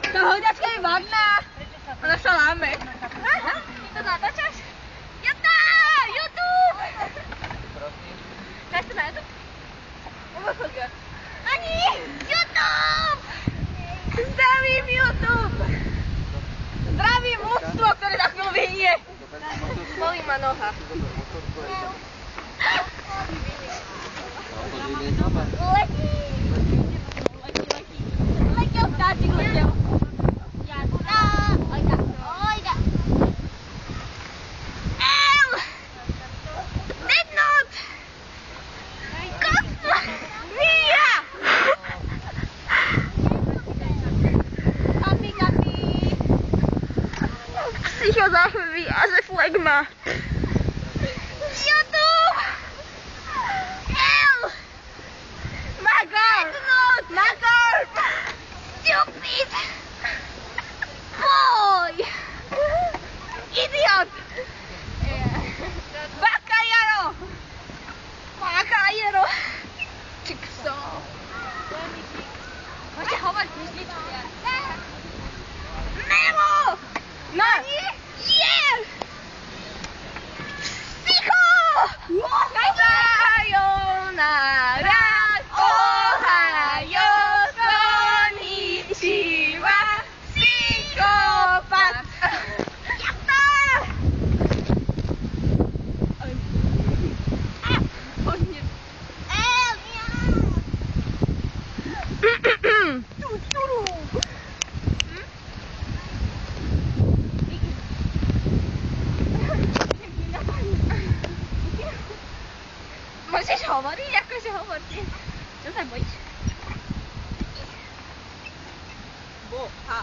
Tá hodiačka je vadná. Ona sa láme. To natáčaš? YouTube! Dáš to na YouTube? Ani! YouTube! Zdravím YouTube! Zdravím ľudstvo, ktoré za chvíľu vyhnie. Bolí ma noha. Letí! Letěl vtáček, letěl. Ojda. El! Vednot! Kosmo! Mia! Kapi. Psycho zachví a ze flegma. YouTube! El! Magor! Stupid! Boy! Idiot! Bakajero! Čikso! Poďte hovoriť, myšličku. Nemo! Nani? Yeah! Psycho! Sayonara! Ohayo! Konnichiwa! Psychopat! Yatta! Môžeš hovoriť? Akože hovorte. Čo sa bojíš? Bo, ha.